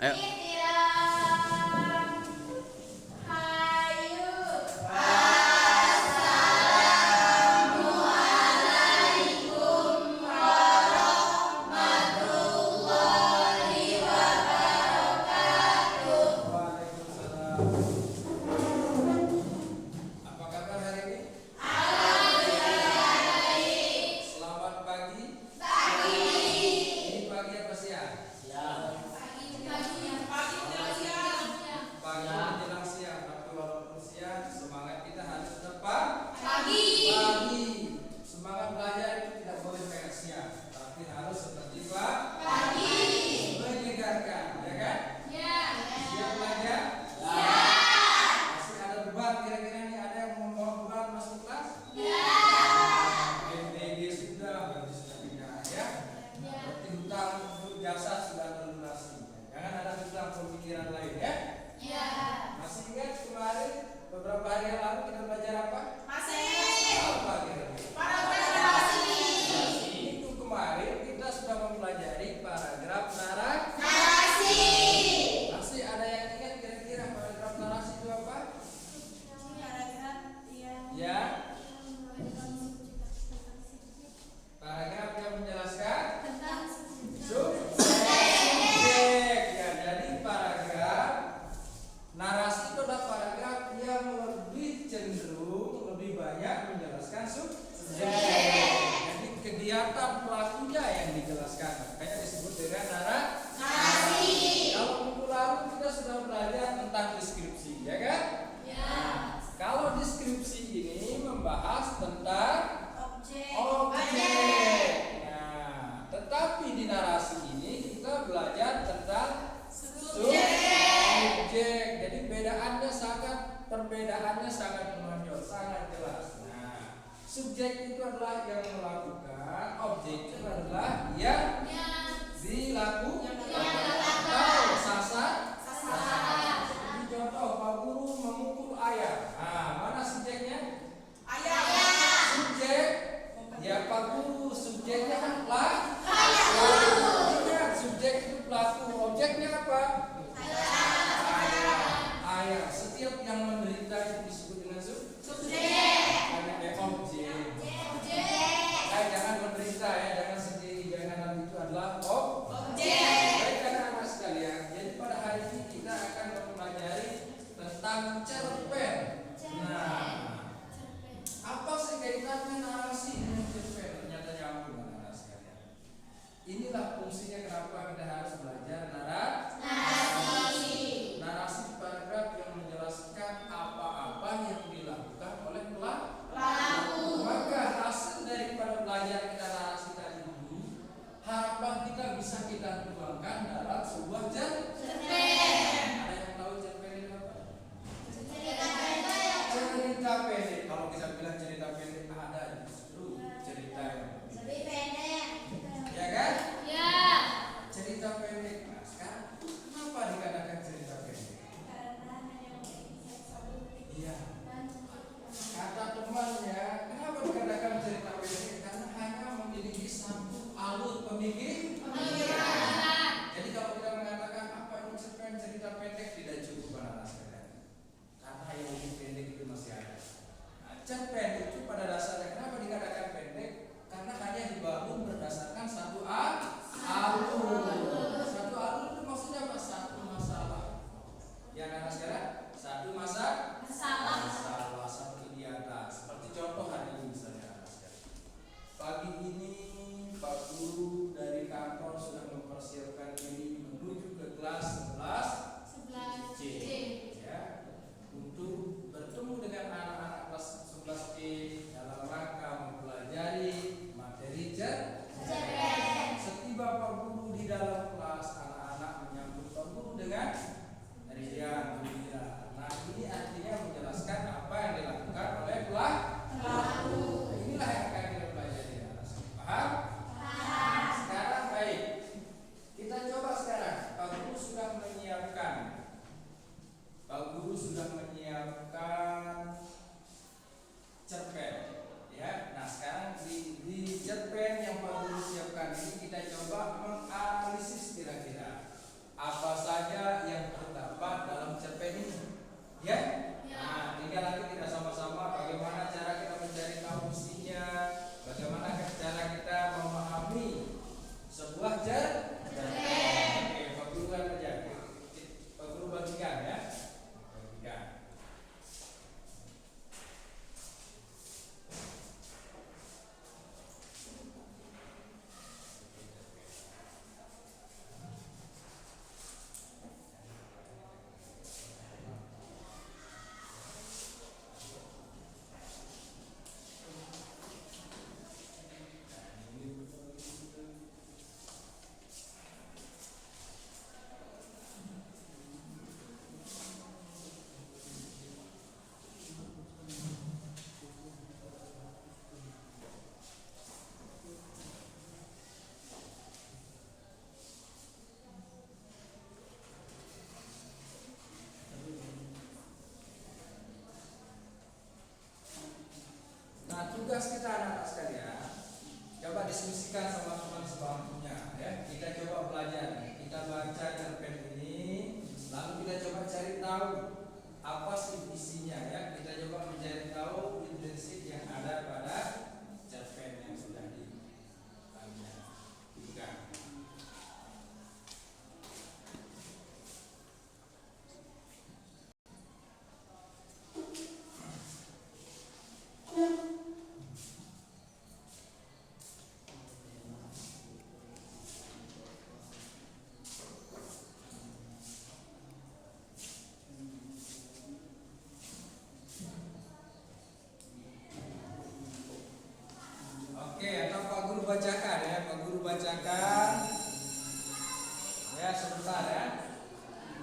Ayo. Apa kabar hari ini? Selamat pagi. Ini pagi apa siang? Pagi menjelang siang. Tapi walaupun siang, semangat kita harus tetap pagi. Semangat belajar itu tidak boleh kayak siang, tapi harus seperti pagi. Menyegarkan, ya kan? Siap belajar? Masih ada beban kira-kira nih, ada yang mau bawa beban masuk kelas? MPG sudah, berarti sudah pindah ya. Berarti hutang jasa sudah terlunasi. Jangan ada hutang pemikiran lain ya. Masih ingat kemarin beberapa hari yang lalu kita belajar apa? Apa kira-kira? Itu kemarin kita sudah mempelajari paragraf narasi. Masih ada yang ingat kira-kira paragraf narasi itu apa? Ya, paragraf yang menjelaskan subjek. Ya, jadi paragraf narasi itu adalah paragraf yang lebih cenderung lebih banyak menjelaskan subjek. Jadi kegiatan pelakunya yang dijelaskan, makanya disebut dengan narasi. Kalau minggu lalu kita sudah belajar tentang deskripsi, ya kan? Kalau deskripsi ini membahas tentang objek. Nah, tetapi di narasi ini kita belajar tentang subjek. Jadi perbedaannya sangat menonjol, sangat jelas. Nah, subjek itu adalah yang melakukan, objek itu adalah yang dilakukan. Atau sasaran. Seperti contoh, Pak Guru memukul ayam. Nah, mana subjeknya? Subjek. Ya Pak Guru, subjeknya kan pelaku. Ingat, subjek itu pelaku. Objeknya apa? Ayam. Setiap yang menderita itu disebut dengan subjek. Objek. Jangan menderita ya, jangan sedih, jangan itu adalah objek. Baik anak-anak sekalian, jadi pada hari ini kita akan mempelajari tentang cerpen. Nah, apa sih kaitannya narasi dengan cerpen? Ternyata nyambung anak-anak sekalian. Inilah fungsinya kenapa kita harus belajar narasi. Narasi paragraf yang menjelaskan apa-apa yang dilakukan oleh pelaku. Maka hasil daripada belajar kita narasi tadi dulu, harapan kita bisa kita tuangkan dalam sebuah cerpen. Ada yang tahu cerpen itu apa? Cerita pendek. Kalau kita bilang cerita pendek, ada justru cerita yang lebih pendek. Ya kan? Cerita pendek. Nah, sekarang kenapa dikatakan cerita pendek? Iya. Kata temannya, kenapa dikatakan cerita pendek? Karena hanya memiliki satu alur pemikiran. Jadi kalau kita mengatakan apa itu cerpen cerita pendek, tidak cukup anak-anak sekalian. Karena yang lebih pendek itu masih ada. Nah, cerpen itu pada dasarnya kenapa dikatakan pendek? Karena hanya dibangun berdasarkan satu alur. Satu alur itu maksudnya apa? apa sih isinya ya. Kita coba mencari tahu prinsip yang ada pada cerpen yang sudah dipegang. Bacakan ya, Pak Guru bacakan ya sebentar ya.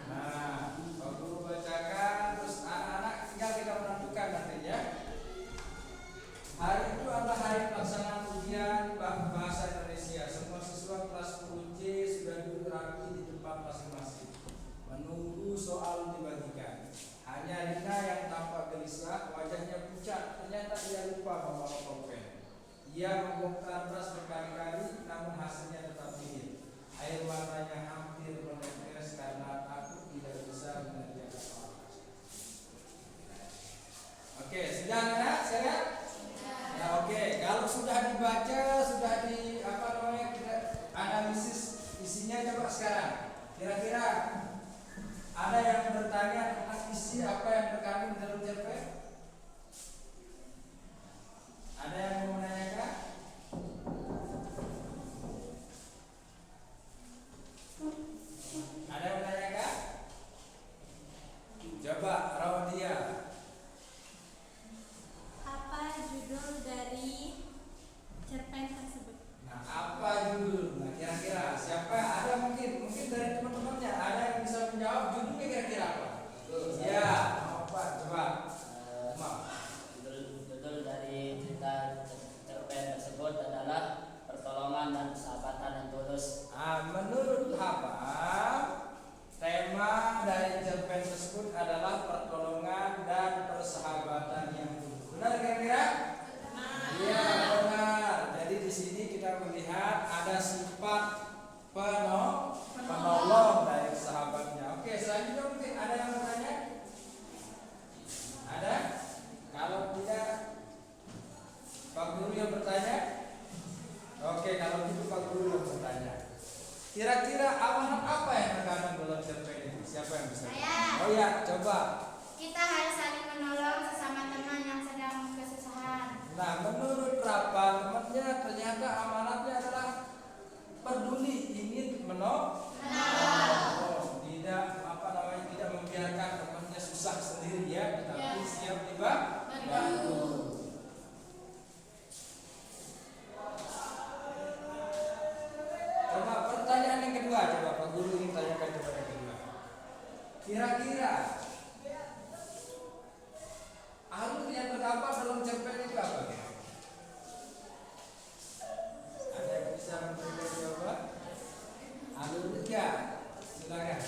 Nah, Pak Guru bacakan, terus anak-anak tinggal kita menentukan nanti ya. Hari itu adalah hari pelaksanaan ujian bahasa Indonesia. Semua siswa kelas 10C sudah duduk rapi di tempat masing-masing, menunggu soal dibagikan. Hanya Rina yang tampak gelisah, wajahnya pucat. Ternyata dia lupa membawa pulpen. Ia membongkar tas berkali-kali, namun hasilnya tetap dingin. Air matanya hampir menetes karena aku tidak bisa mengerjakan apa-apa. Oke, sudah ya, saya? Ya, oke. Kalau sudah dibaca, sudah di kita analisis isinya, coba sekarang. Kira-kira ada yang bertanya tentang isi apa yang terkandung di dalam cerpen? Ada yang mau menanyakan? Ada yang menanyakan? Coba Raudia. Apa judul dari cerpen tersebut? Nah, apa judul? Nah, kira-kira siapa? Ada mungkin dari teman-temannya ada yang bisa menjawab judulnya kira-kira apa? Ya, apa? Coba. Judul dari cerita cerpen tersebut adalah pertolongan dan persahabatan yang tulus. Menurut Abang, tema dari cerpen tersebut adalah pertolongan dan persahabatan yang tulus. Benar kira-kira? Iya, benar. Jadi di sini kita melihat ada sifat penolong dari sahabatnya. Oke, selanjutnya mungkin ada yang bertanya? Ada? Kalau tidak, Pak Guru yang bertanya? Oke, kalau gitu Pak Guru yang bertanya. Kira-kira amanat apa yang terkandung dalam cerpen ini? Siapa yang bisa? Saya. Oh ya, coba. Kita harus saling menolong sesama teman yang sedang kesusahan. Nah, menurut Rapa, temannya ternyata amanatnya adalah peduli, ingin menolong. Oh, tidak tidak membiarkan temannya susah sendiri ya, tetapi siap dibantu. Coba pertanyaan yang kedua, coba Pak Guru ingin tanyakan coba yang kedua. Kira-kira alur yang terdapat dalam cerpen itu apa? Ada yang bisa memberikan jawaban? Alurnya ya, silakan.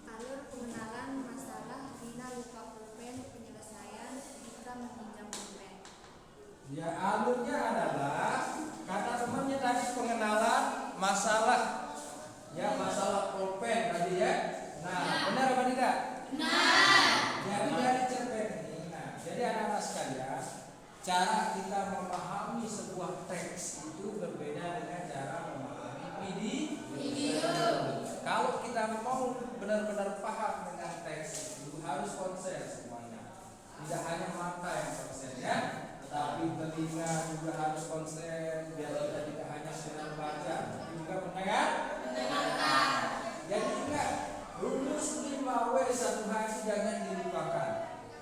Alur pengenalan masalah, Rina lupa pulpen, penyelesaian, kita meminjam pulpen. Ya, alurnya adalah kata temannya tadi pengenalan masalah. Ya, masalah pulpen tadi ya. Nah, benar apa tidak? Benar. Jadi dari cerpen ini, jadi anak-anak sekalian, cara kita memahami sebuah teks itu berbeda dengan cara memahami video. Kalau kita mau benar-benar paham dengan teks itu harus konsen semuanya. Tidak hanya mata yang konsen ya, tapi telinga juga harus konsen biar kita tidak hanya sedang baca, tapi juga mendengarkan. Jadi ingat, rumus 5W 1H itu jangan dilupakan.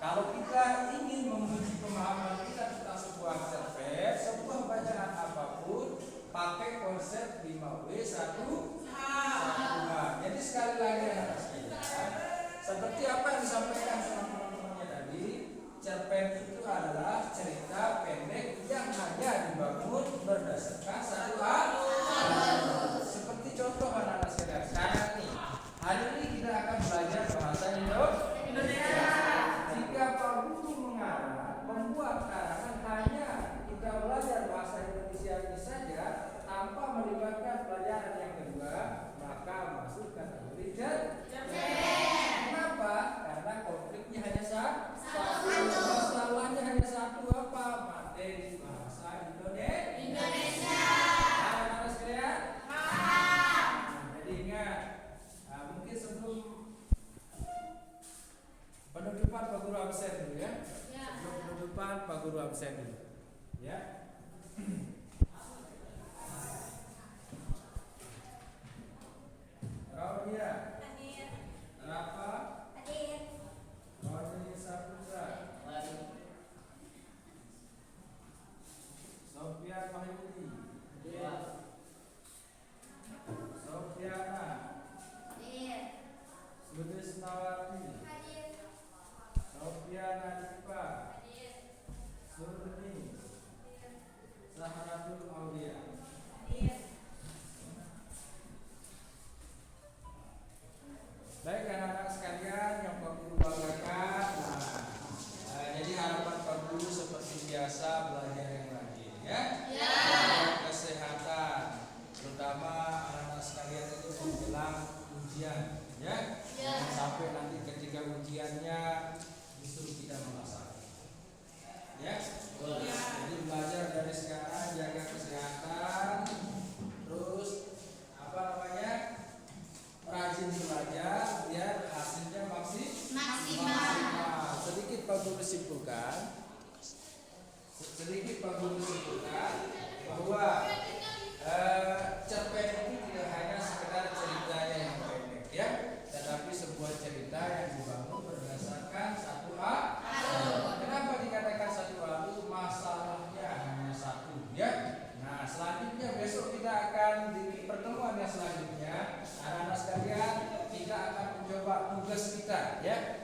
Kalau kita ingin menguji pemahaman kita tentang sebuah cerpen, sebuah bacaan apapun, pakai konsep 5W 1H. Jadi sekali lagi anak sekalian, seperti apa yang disampaikan sama teman-temannya tadi, cerpen itu adalah cerita pendek yang hanya dibangun berdasarkan satu alur. Seperti contoh anak-anak sekalian, sekarang nih, hari ini kita akan belajar bahasa Indonesia. Jika Pak Guru mengarang, membuat karangan hanya kita belajar bahasa Indonesia ini saja tanpa melibatkan pelajaran yang kedua, absen dulu ya. Sebelum penutupan Pak Guru absen dulu. Ya. Raudia. Hadir. Rafa. Hadir. Raudia Saputra. Sofian Mahmudi. Sofiana. Hadir. Sudesnawati. Hadir. Sofiana Dipa. Hadir. Surni. Zahratul Aulia. Hadir. Baik anak-anak sekalian yang Pak Guru banggakan. Jadi harapan Pak Guru seperti biasa belajar yang rajin ya. Jaga kesehatan, terutama anak-anak sekalian itu menjelang ujian ya. Jangan sampai nanti ketika ujiannya justru tidak masalah. Ya. Jadi belajar dari sekarang, jaga kesehatan, terus apa namanya? Rajin belajar biar hasilnya maksimal. Sedikit Pak Guru simpulkan bahwa cerpen itu tidak hanya sekedar cerita yang pendek ya, tetapi sebuah cerita yang dibangun berdasarkan satu alur. Kenapa dikatakan satu alur? Masalahnya hanya satu ya. Nah selanjutnya besok kita akan di pertemuan yang selanjutnya anak-anak sekalian kita akan mencoba tugas kita ya.